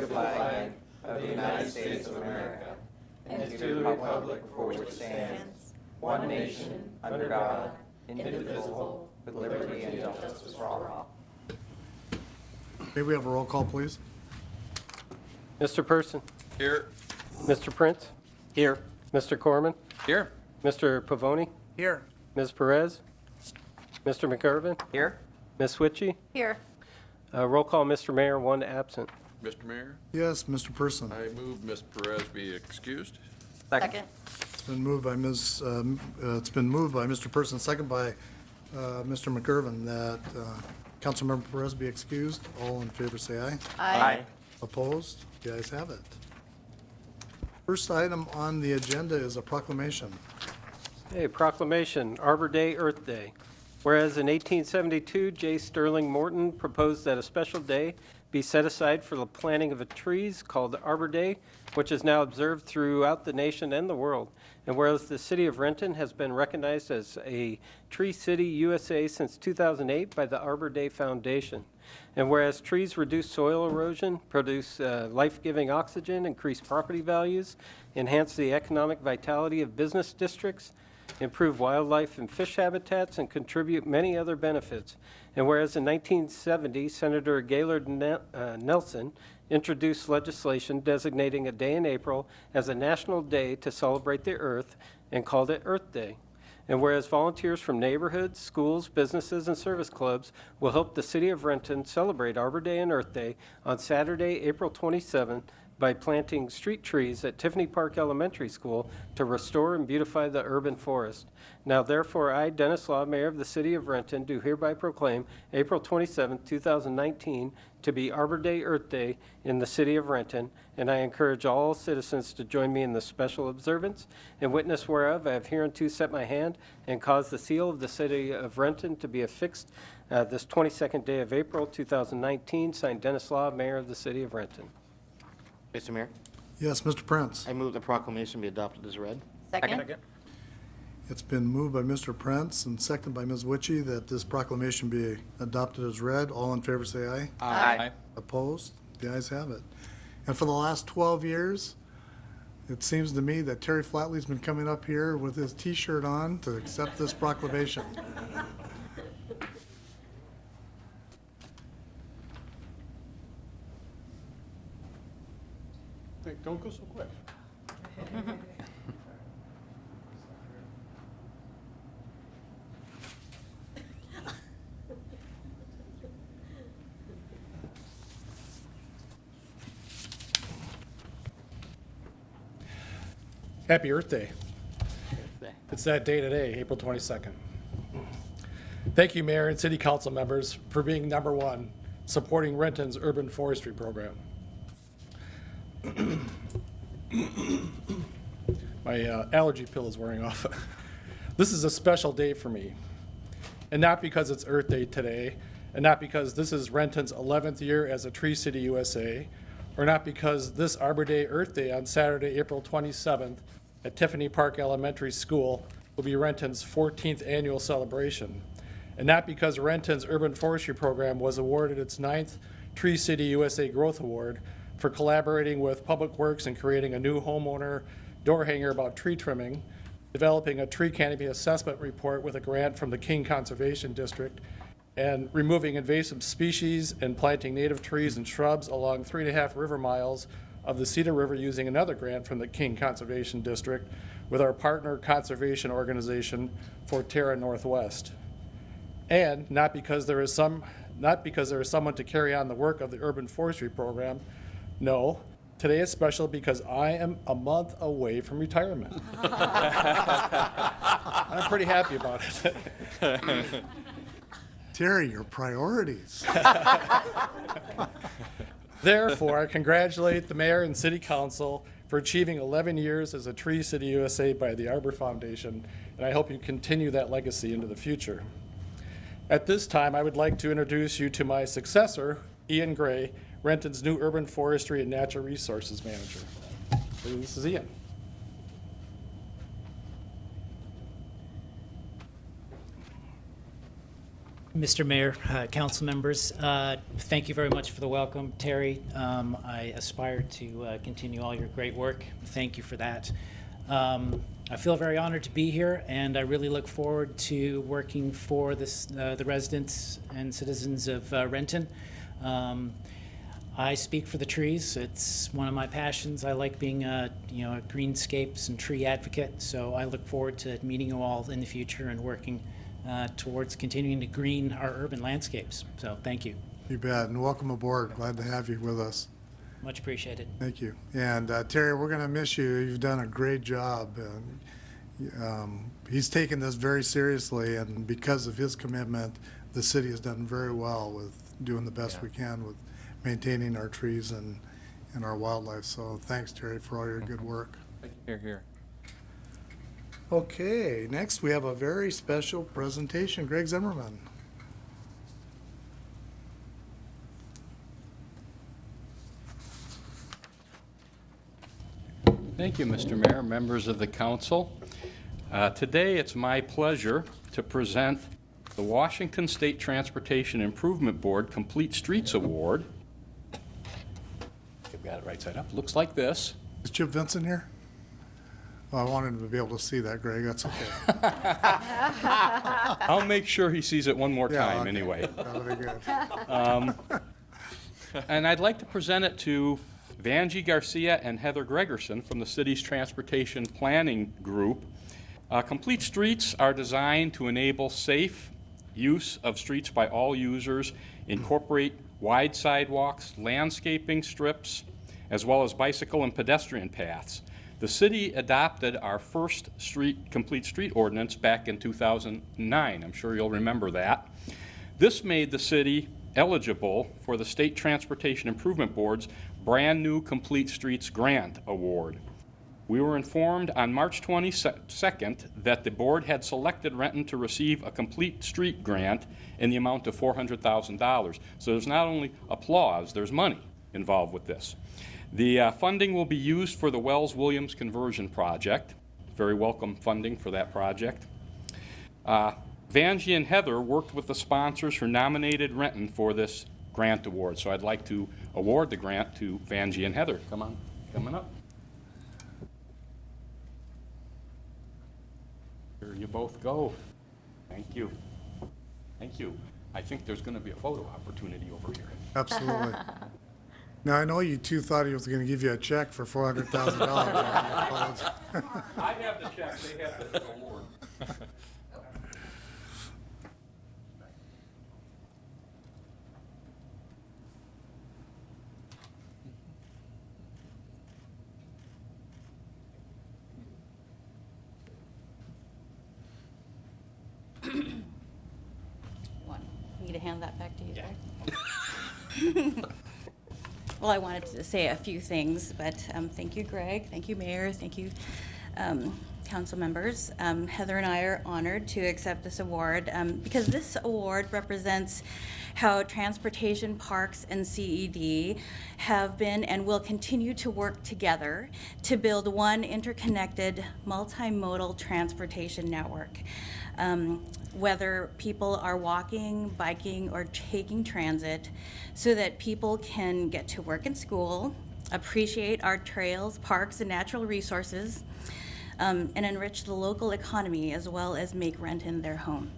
the flag of the United States of America, and to the republic for which it stands, one nation, under God, indivisible, with liberty and justice for all. May we have a roll call, please? Mr. Person. Here. Mr. Prince. Here. Mr. Corman. Here. Mr. Pavoni. Here. Ms. Perez. Mr. McIrvin. Here. Ms. Witchy. Here. Roll call, Mr. Mayor, one absent. Mr. Mayor, Yes, Mr. Person. I move Ms. Perez be excused. Second. It's been moved by Mr. Person, second by Mr. McIrvin, that Councilmember Perez be excused. All in favor say aye. Aye. Opposed? The ayes have it. First item on the agenda is a proclamation. Hey, proclamation, Arbor Day, Earth Day. Whereas in 1872, J. Sterling Morton proposed that a special day be set aside for the planting of trees called Arbor Day, which is now observed throughout the nation and the world. And whereas the city of Renton has been recognized as a Tree City USA since 2008 by the Arbor Day Foundation. And whereas trees reduce soil erosion, produce life-giving oxygen, increase property values, enhance the economic vitality of business districts, improve wildlife and fish habitats, and contribute many other benefits. And whereas in 1970, Senator Gaylord Nelson introduced legislation designating a day in April as a national day to celebrate the earth and called it Earth Day. And whereas volunteers from neighborhoods, schools, businesses, and service clubs will help the city of Renton celebrate Arbor Day and Earth Day on Saturday, April 27th, by planting street trees at Tiffany Park Elementary School to restore and beautify the urban forest. Now therefore, I, Dennis Law, Mayor of the City of Renton, do hereby proclaim April 27, 2019 to be Arbor Day, Earth Day in the City of Renton, and I encourage all citizens to join me in the special observance. In witness whereof, I have hereunto set my hand and caused the seal of the City of Renton to be affixed this 22nd day of April 2019, signed Dennis Law, Mayor of the City of Renton. Mr. Mayor, Yes, Mr. Prince. I move the proclamation be adopted as read. Second. It's been moved by Mr. Prince and seconded by Ms. Witchy that this proclamation be adopted as read. All in favor say aye. Aye. Opposed? The ayes have it. And for the last 12 years, it seems to me that Terry Flatley's been coming up here with his T-shirt on to accept this proclamation. Hey, don't go so quick. Happy Earth Day. It's that day today, April 22nd. Thank you, Mayor and City Council members, for being number one, supporting Renton's urban forestry program. My allergy pill is wearing off. This is a special day for me, and not because it's Earth Day today, and not because this is Renton's 11th year as a Tree City USA, or not because this Arbor Day Earth Day on Saturday, April 27th at Tiffany Park Elementary School will be Renton's 14th annual celebration, and not because Renton's urban forestry program was awarded its 9th Tree City USA Growth Award for collaborating with Public Works and creating a new homeowner door hanger about tree trimming, developing a tree canopy assessment report with a grant from the King Conservation District, and removing invasive species and planting native trees and shrubs along 3.5 river miles of the Cedar River using another grant from the King Conservation District with our partner conservation organization, Forterra Northwest. And not because there is someone to carry on the work of the urban forestry program. No, today is special because I am a month away from retirement. I'm pretty happy about it. Terry, your priorities. Therefore, I congratulate the mayor and city council for achieving 11 years as a Tree City USA by the Arbor Foundation, and I hope you continue that legacy into the future. At this time, I would like to introduce you to my successor, Ian Gray, Renton's new Urban Forestry and Natural Resources Manager. This is Ian. Mr. Mayor, council members, thank you very much for the welcome. Terry, I aspire to continue all your great work. Thank you for that. I feel very honored to be here, and I really look forward to working for the residents and citizens of Renton. I speak for the trees. It's one of my passions. I like being a greenscapes and tree advocate, so I look forward to meeting you all in the future and working towards continuing to green our urban landscapes. So thank you. You bet, and welcome aboard. Glad to have you with us. Much appreciated. Thank you. And Terry, we're going to miss you. You've done a great job. He's taken this very seriously, and because of his commitment, the city has done very well with doing the best we can with maintaining our trees and our wildlife. So thanks, Terry, for all your good work. Here, here. Okay, next we have a very special presentation. Greg Zimmerman. Thank you, Mr. Mayor, members of the council. Today, it's my pleasure to present the Washington State Transportation Improvement Board Complete Streets Award. I've got it right side up. Looks like this. Is Chip Vincent here? Well, I wanted him to be able to see that, Greg. That's okay. I'll make sure he sees it one more time okay. anyway. That would be good. And I'd like to present it to Vanjie Garcia and Heather Gregerson from the city's Transportation Planning Group. Complete streets are designed to enable safe use of streets by all users, incorporate wide sidewalks, landscaping strips, as well as bicycle and pedestrian paths. The city adopted our first complete street ordinance back in 2009. I'm sure you'll remember that. This made the city eligible for the State Transportation Improvement Board's brand new Complete Streets Grant Award. We were informed on March 22nd that the board had selected Renton to receive a complete street grant in the amount of $400,000. So there's not only applause, there's money involved with this. The funding will be used for the Wells-Williams conversion project. Very welcome funding for that project. Vanjie and Heather worked with the sponsors who nominated Renton for this grant award. So I'd like to award the grant to Vanjie and Heather. Come on, coming up. Here you both go. Thank you. Thank you. I think there's going to be a photo opportunity over here. Absolutely. Now, I know you two thought he was going to give you a check for $400,000. I have the check. They have the award. Need to hand that back to you, Greg? Well, I wanted to say a few things, but thank you, Greg. Thank you, Mayor. Thank you, council members. Heather and I are honored to accept this award because this award represents how transportation, parks, and CED have been and will continue to work together to build one interconnected multimodal transportation network. Whether people are walking, biking, or taking transit, so that people can get to work and school, appreciate our trails, parks, and natural resources, and enrich the local economy as well as make Renton their home.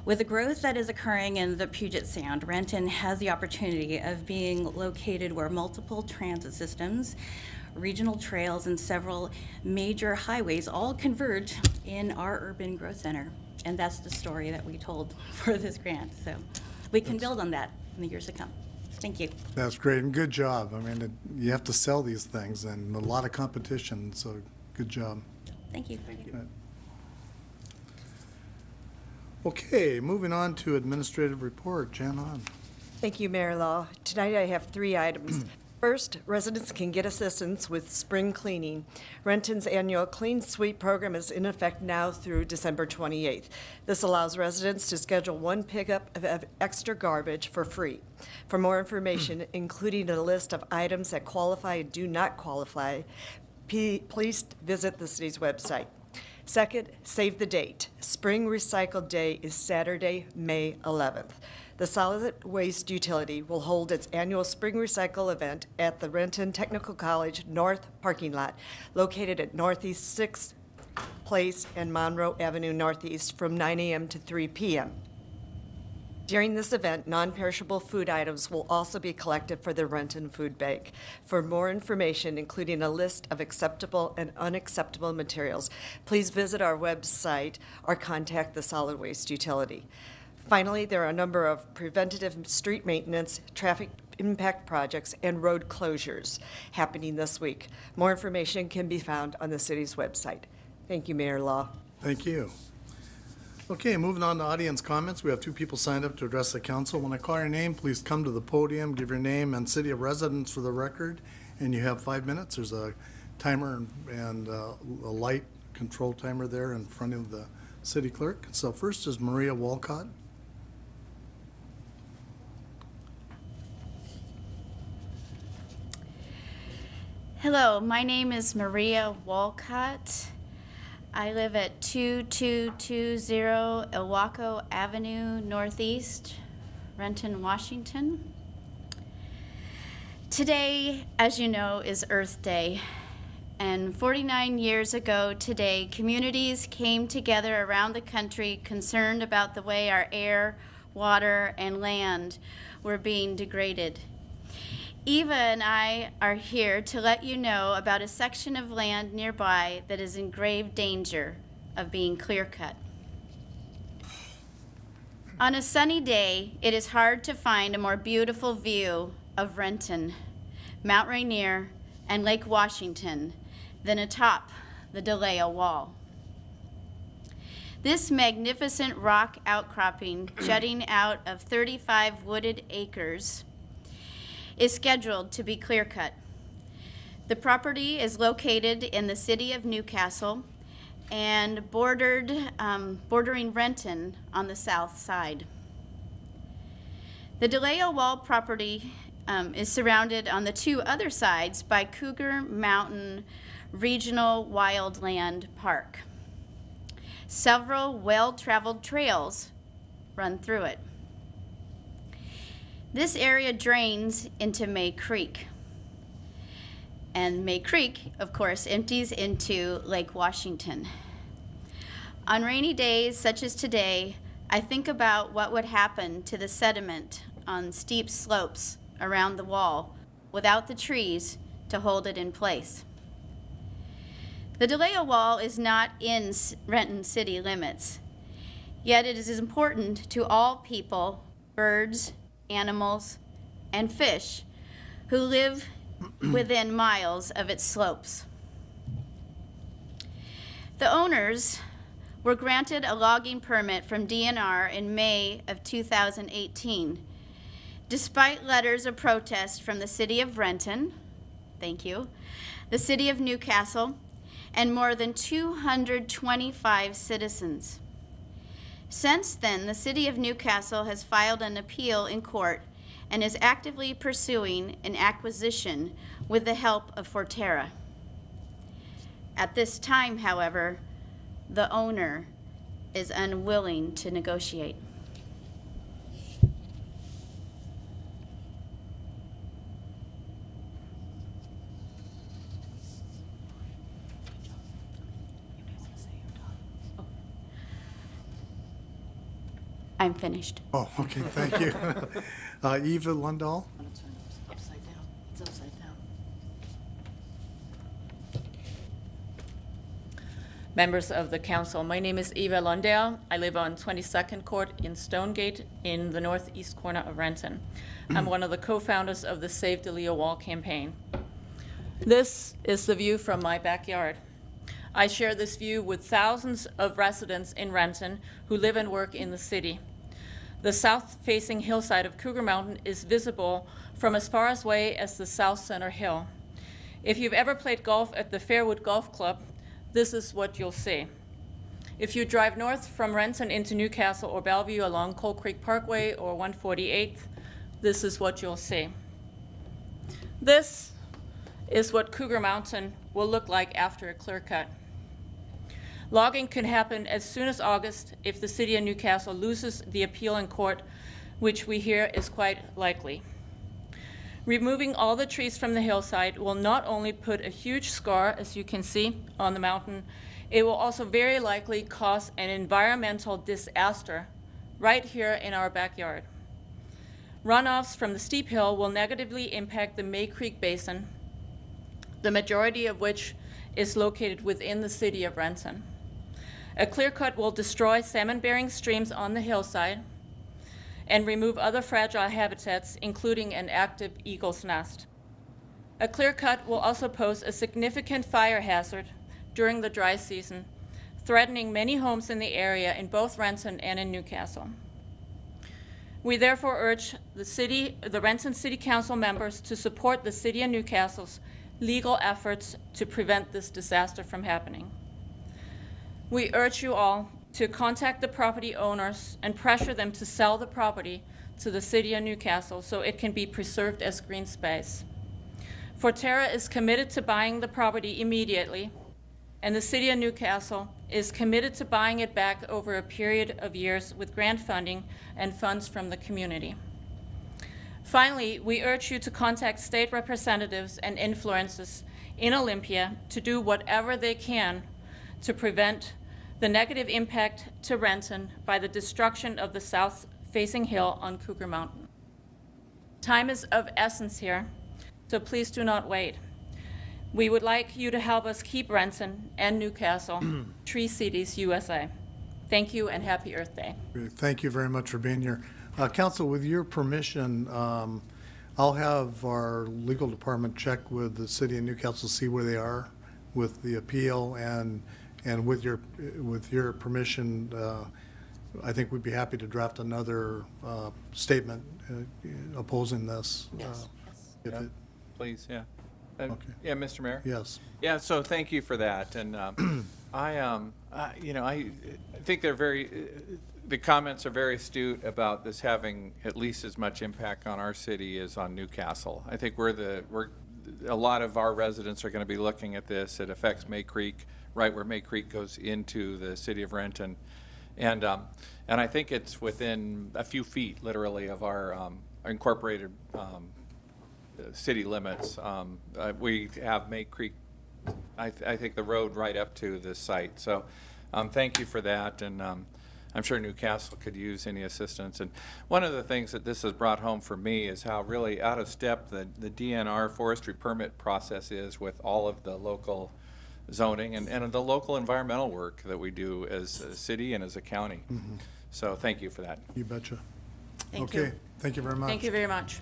With the growth that is occurring in the Puget Sound, Renton has the opportunity of being located where multiple transit systems, regional trails, and several major highways all converge in our urban growth center. And that's the story that we told for this grant. So we can build on that in the years to come. Thank you. That's great, and good job. I mean, you have to sell these things, and a lot of competition, so good job. Thank you. Thank you. Okay, moving on to administrative report. Jan On. Thank you, Mayor Law. Tonight I have 3 items. First, residents can get assistance with spring cleaning. Renton's annual Clean Sweep program is in effect now through December 28th. This allows residents to schedule one pickup of extra garbage for free. For more information, including a list of items that qualify and do not qualify, please visit the city's website. Second, save the date. Spring Recycle Day is Saturday, May 11th. The Solid Waste Utility will hold its annual Spring Recycle event at the Renton Technical College North parking lot, located at Northeast 6th Place and Monroe Avenue Northeast from 9 a.m. to 3 p.m. During this event, non-perishable food items will also be collected for the Renton Food Bank. For more information, including a list of acceptable and unacceptable materials, please visit our website or contact the Solid Waste Utility. Finally, there are a number of preventative street maintenance, traffic impact projects, and road closures happening this week. More information can be found on the city's website. Thank you, Mayor Law. Thank you. Okay, moving on to audience comments. We have 2 people signed up to address the council. When I call your name, please come to the podium, give your name and city of residence for the record, and you have 5 minutes. There's a timer and a light control timer there in front of the city clerk. So first is Maria Walcott. Hello, my name is Maria Walcott. I live at 2220 Ilwaco Avenue Northeast, Renton, Washington. Today, as you know, is Earth Day. And 49 years ago today, communities came together around the country concerned about the way our air, water, and land were being degraded. Eva and I are here to let you know about a section of land nearby that is in grave danger of being clear-cut. On a sunny day, it is hard to find a more beautiful view of Renton, Mount Rainier, and Lake Washington than atop the DeLeo Wall. This magnificent rock outcropping jutting out of 35 wooded acres is scheduled to be clear-cut. The property is located in the city of Newcastle and bordering Renton on the south side. The DeLeo Wall property is surrounded on the 2 other sides by Cougar Mountain Regional Wildland Park. Several well-traveled trails run through it. This area drains into May Creek. And May Creek, of course, empties into Lake Washington. On rainy days such as today, I think about what would happen to the sediment on steep slopes around the wall without the trees to hold it in place. The DeLeo Wall is not in Renton city limits, yet it is important to all people, birds, animals, and fish who live within miles of its slopes. The owners were granted a logging permit from DNR in May of 2018, despite letters of protest from the city of Renton, thank you, the city of Newcastle, and more than 225 citizens. Since then, the city of Newcastle has filed an appeal in court and is actively pursuing an acquisition with the help of Forterra. At this time, however, the owner is unwilling to negotiate. I'm finished. Oh, okay, thank you. Eva Lundahl? Upside down. It's upside down. Members of the council, my name is Eva Lundale. I live on 22nd Court in Stonegate in the northeast corner of Renton. I'm one of the co-founders of the Save DeLeo Wall campaign. This is the view from my backyard. I share this view with thousands of residents in Renton who live and work in the city. The south-facing hillside of Cougar Mountain is visible from as far away as the South Center Hill. If you've ever played golf at the Fairwood Golf Club, this is what you'll see. If you drive north from Renton into Newcastle or Bellevue along Coal Creek Parkway or 148th, this is what you'll see. This is what Cougar Mountain will look like after a clear cut. Logging could happen as soon as August if the city of Newcastle loses the appeal in court, which we hear is quite likely. Removing all the trees from the hillside will not only put a huge scar, as you can see on the mountain, it will also very likely cause an environmental disaster right here in our backyard. Runoffs from the steep hill will negatively impact the May Creek Basin, the majority of which is located within the city of Renton. A clear cut will destroy salmon-bearing streams on the hillside and remove other fragile habitats, including an active eagle's nest. A clear cut will also pose a significant fire hazard during the dry season, threatening many homes in the area in both Renton and in Newcastle. We therefore urge the Renton City Council members to support the City of Newcastle's legal efforts to prevent this disaster from happening. We urge you all to contact the property owners and pressure them to sell the property to the City of Newcastle so it can be preserved as green space. Forterra is committed to buying the property immediately, and the City of Newcastle is committed to buying it back over a period of years with grant funding and funds from the community. Finally, we urge you to contact state representatives and influencers in Olympia to do whatever they can to prevent the negative impact to Renton by the destruction of the south-facing hill on Cougar Mountain. Time is of essence here, so please do not wait. We would like you to help us keep Renton and Newcastle Tree Cities USA. Thank you and happy Earth Day. Thank you very much for being here. Council, with your permission, I'll have our legal department check with the city of Newcastle, see where they are with the appeal, and with your permission, I think we'd be happy to draft another statement opposing this. If it- Please, yeah. Okay. Yeah, Mr. Mayor? Yes. Yeah, so thank you for that. And I think the comments are very astute about this having at least as much impact on our city as on Newcastle. I think a lot of our residents are going to be looking at this. It affects May Creek, right where May Creek goes into the city of Renton. And I think it's within a few feet, literally, of our incorporated city limits. We have May Creek, I think, the road right up to this site. So thank you for that, and I'm sure Newcastle could use any assistance. And one of the things that this has brought home for me is how really out of step the DNR forestry permit process is with all of the local zoning and the local environmental work that we do as a city and as a county. Mm-hmm. So thank you for that. You betcha. Thank Okay, you. thank you very much. Thank you very much.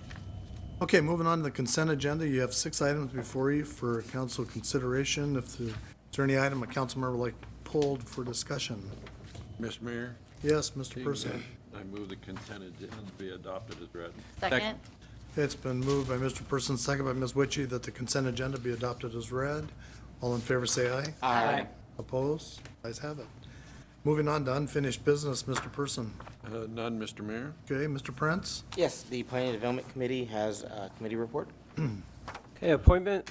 Okay, moving on to the consent agenda. You have 6 items before you for council consideration. Is there any item a council member would like pulled for discussion? Mr. Mayor? Yes, Mr. Person. I move the consent agenda be adopted as read. Second. It's been moved by Mr. Person, second by Ms. Witchy, that the consent agenda be adopted as read. All in favor say aye. Aye. Opposed? Ayes have it. Moving on to unfinished business, Mr. Person. None, Mr. Mayor. Okay, Mr. Prince? Yes, the Planning and Development Committee has a committee report. Okay, Planning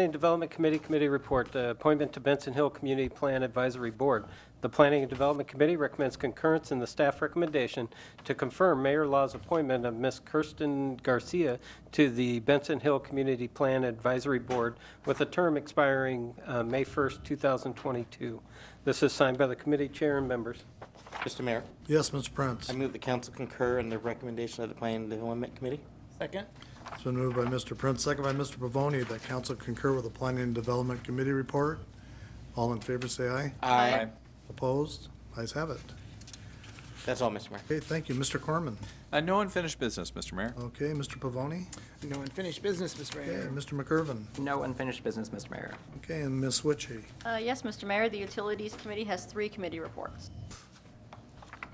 and Development Committee report, appointment to Benson Hill Community Plan Advisory Board. The Planning and Development Committee recommends concurrence in the staff recommendation to confirm Mayor Law's appointment of Ms. Kirsten Garcia to the Benson Hill Community Plan Advisory Board with a term expiring May 1st, 2022. This is signed by the committee chair and members. Mr. Mayor, Yes, Mr. Prince. I move the council concur in the recommendation of the Planning and Development Committee. Second? It's been moved by Mr. Prince, second by Mr. Pavoni, that council concur with the Planning and Development Committee report. All in favor say aye. Aye. Opposed? Ayes have it. That's all, Mr. Mayor. Okay, thank you. Mr. Corman. No unfinished business, Mr. Mayor. Okay, Mr. Pavoni. No unfinished business, Mr. Okay, Mr. McIrvin. No unfinished business, Mr. Mayor. Okay, and Ms. Witchy. Yes, Mr. Mayor, the Utilities Committee has 3 committee reports.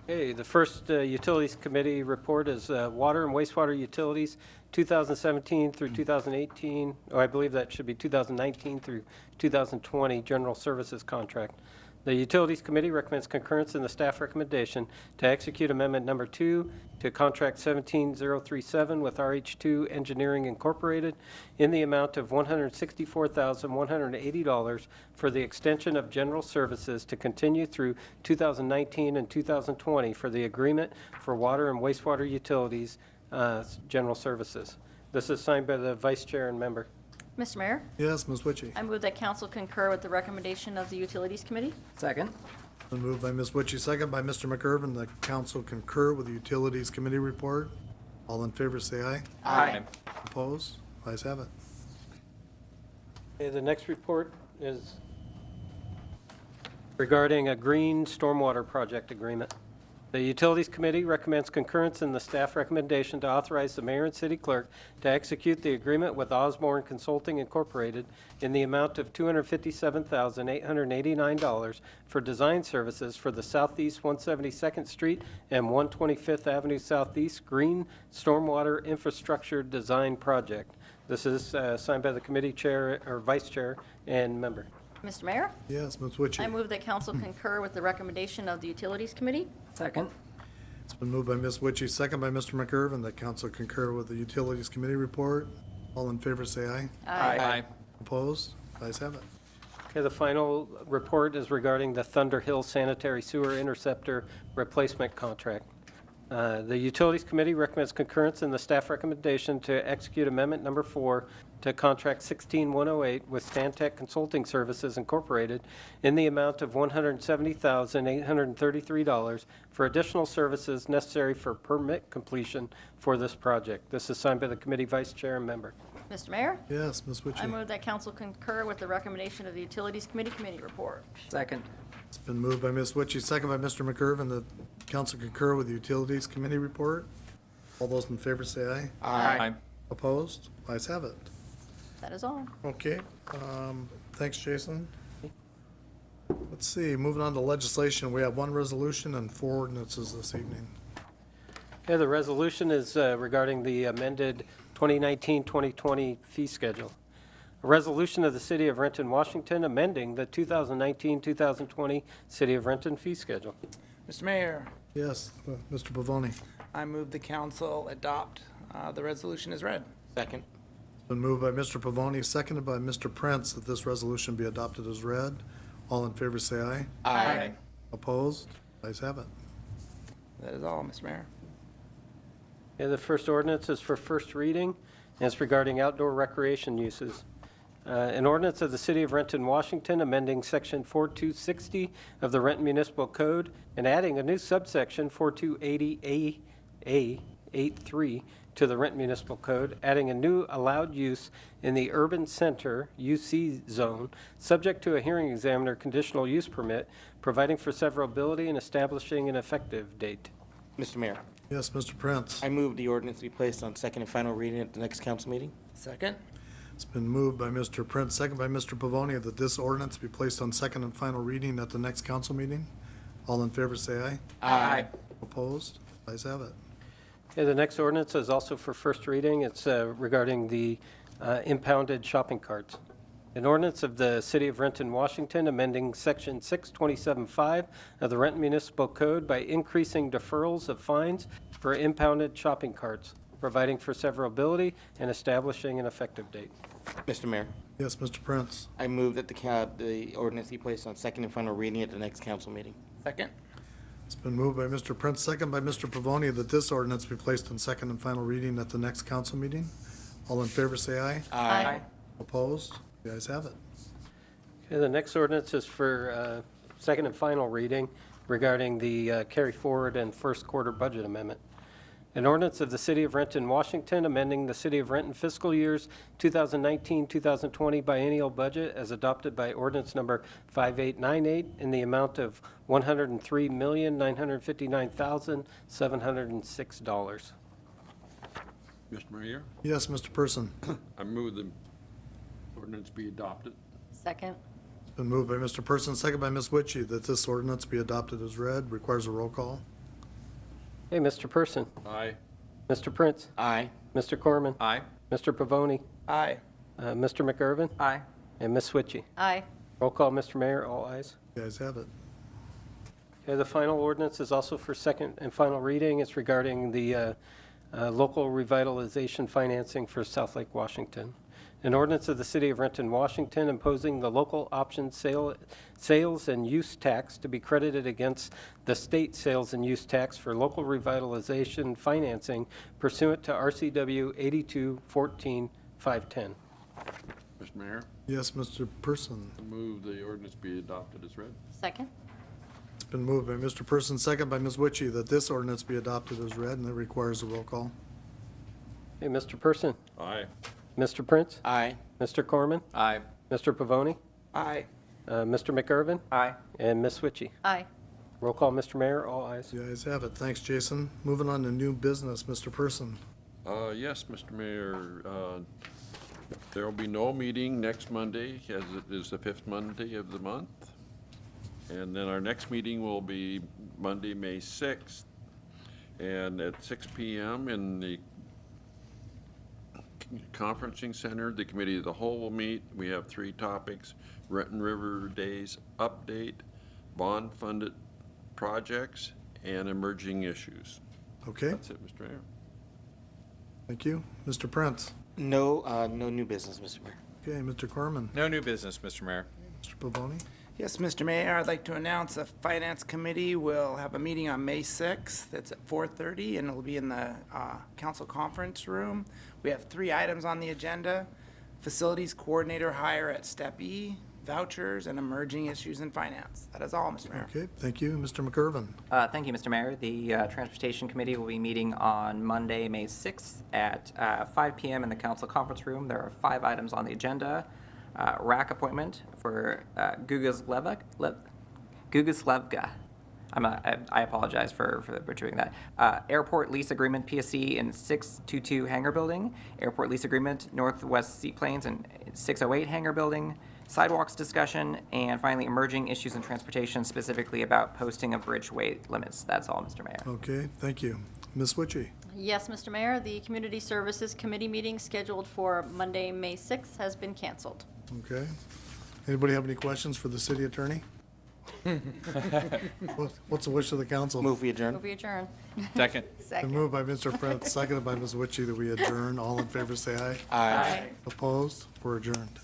Okay, the first Utilities Committee report is Water and Wastewater Utilities, 2017 through 2018, or I believe that should be 2019 through 2020 General Services Contract. The Utilities Committee recommends concurrence in the staff recommendation to execute Amendment Number 2 to Contract 17037 with RH2 Engineering Incorporated in the amount of $164,180 for the extension of general services to continue through 2019 and 2020 for the agreement for water and wastewater utilities general services. This is signed by the Vice Chair and member. Mr. Mayor, Yes, Ms. Witchy. I move that council concur with the recommendation of the Utilities Committee. Second. Been moved by Ms. Witchy, second by Mr. McIrvin. The council concur with the Utilities Committee report. All in favor, say aye. Aye. Opposed? Ayes have it. Okay, the next report is regarding a green stormwater project agreement. The Utilities Committee recommends concurrence in the staff recommendation to authorize the mayor and city clerk to execute the agreement with Osborne Consulting Incorporated in the amount of $257,889 for design services for the Southeast 172nd Street and 125th Avenue Southeast Green Stormwater Infrastructure Design Project. This is signed by the committee chair, or vice chair, and member. Mr. Mayor, Yes, Ms. Witchy. I move that council concur with the recommendation of the Utilities Committee. Second. It's been moved by Ms. Witchy, second by Mr. McIrvin. The council concur with the Utilities Committee report. All in favor, say aye. Aye. Opposed? Ayes have it. Okay, the final report is regarding the Thunderhill Sanitary Sewer Interceptor Replacement Contract. The Utilities Committee recommends concurrence in the staff recommendation to execute Amendment Number 4 to Contract 16108 with Stantec Consulting Services Incorporated in the amount of $170,833 for additional services necessary for permit completion for this project. This is signed by the committee vice chair and member. Mr. Mayor, Yes, Ms. Witchy. I move that council concur with the recommendation of the Utilities Committee report. Second. It's been moved by Ms. Witchy, second by Mr. McIrvin. The council concur with the Utilities Committee report. All those in favor say aye. Aye. Opposed? Ayes have it. That is all. Okay, thanks, Jason. Let's see, moving on to legislation, we have one resolution and 4 ordinances this evening. Okay, the resolution is regarding the amended 2019-2020 fee schedule. A resolution of the City of Renton, Washington, amending the 2019-2020 City of Renton fee schedule. Mr. Mayor, Yes, Mr. Pavoni. I move the council adopt the resolution as read. Second. It's been moved by Mr. Pavoni, seconded by Mr. Prince, that this resolution be adopted as read. All in favor say aye. Aye. Opposed? Ayes have it. That is all, Mr. Mayor. Okay, the first ordinance is for first reading, and it's regarding outdoor recreation uses. An ordinance of the City of Renton, Washington, amending Section 4260 of the Renton Municipal Code and adding a new subsection 4280A83 to the Renton Municipal Code, adding a new allowed use in the Urban Center UC zone, subject to a hearing examiner conditional use permit, providing for severability and establishing an effective date. Mr. Mayor, Yes, Mr. Prince. I move the ordinance be placed on second and final reading at the next council meeting. Second. It's been moved by Mr. Prince, second by Mr. Pavoni, that this ordinance be placed on second and final reading at the next council meeting. All in favor say aye. Aye. Opposed? Ayes have it. Okay, the next ordinance is also for first reading. It's regarding the impounded shopping carts. An ordinance of the City of Renton, Washington, amending Section 6275 of the Renton Municipal Code by increasing deferrals of fines for impounded shopping carts, providing for severability and establishing an effective date. Mr. Mayor, Yes, Mr. Prince. I move that the ordinance be placed on second and final reading at the next council meeting. Second. It's been moved by Mr. Prince, second by Mr. Pavoni, that this ordinance be placed on second and final reading at the next council meeting. All in favor say aye. Aye. Opposed? The ayes have it. Okay, the next ordinance is for second and final reading regarding the carry forward and first quarter budget amendment. An ordinance of the City of Renton, Washington, amending the City of Renton fiscal years 2019-2020 biennial budget as adopted by ordinance number 5898 in the amount of $103,959,706. Mr. Mayor, Yes, Mr. Person. I move the ordinance be adopted. Second. It's been moved by Mr. Person, second by Ms. Witchy, that this ordinance be adopted as read. Requires a roll call. Hey, Mr. Person, Aye. Mr. Prince, Aye. Mr. Corman, Aye. Mr. Pavoni, Aye. Mr. McIrvin, Aye. and Ms. Switchy. Aye. Roll call, Mr. Mayor, all ayes. You guys have it. Okay, the final ordinance is also for second and final reading. It's regarding the local revitalization financing for South Lake Washington. An ordinance of the City of Renton, Washington, imposing the local option sales and use tax to be credited against the state sales and use tax for local revitalization financing pursuant to RCW 82-14-510. Mr. Mayor, Yes, Mr. Person. I move the ordinance be adopted as read. Second? It's been moved by Mr. Person, second by Ms. Witchy, that this ordinance be adopted as read, and it requires a roll call. Hey, Mr. Person, Aye. Mr. Prince, Aye. Mr. Corman, Aye. Mr. Pavoni, Aye. Mr. McIrvin, Aye. and Ms. Witchy. Aye. Roll call, Mr. Mayor, all ayes. You guys have it. Thanks, Jason. Moving on to new business, Mr. Person. Yes, Mr. Mayor, there will be no meeting next Monday, as it is the 5th Monday of the month. And then our next meeting will be Monday, May 6th, and at 6 p.m. in the conferencing center. The Committee of the Whole will meet. We have 3 topics: Renton River Days update, bond-funded projects, and emerging issues. Okay, That's it, Mr. Mayor. thank you. Mr. Prince. No, no new business, Mr. Mayor. Okay, Mr. Corman. No new business, Mr. Mayor. Mr. Pavoni. Yes, Mr. Mayor, I'd like to announce the Finance Committee will have a meeting on May 6th. It's at 4:30, and it'll be in the council conference room. We have 3 items on the agenda: Facilities Coordinator hire at Step E, vouchers, and emerging issues in finance. That is all, Mr. Mayor. Okay, thank you. Mr. McIrvin. Thank you, Mr. Mayor. The Transportation Committee will be meeting on Monday, May 6th at 5 p.m. in the council conference room. There are 5 items on the agenda. Rack appointment for Gugaslevka. I apologize for butchering that. Airport lease agreement PSC in 622 hangar building. Airport lease agreement Northwest Seaplanes and 608 hangar building. Sidewalks discussion, and finally emerging issues in transportation, specifically about posting of bridge weight limits. That's all, Mr. Mayor. Okay, thank you. Ms. Witchy. Yes, Mr. Mayor, the Community Services Committee meeting scheduled for Monday, May 6th has been canceled. Okay. Anybody have any questions for the city attorney? What's the wish of the council? Move we adjourn. Move we adjourn. Second. Been Second. moved by Mr. Prince, seconded by Ms. Witchy that we adjourn. All in favor say aye. Aye. Opposed? We're adjourned.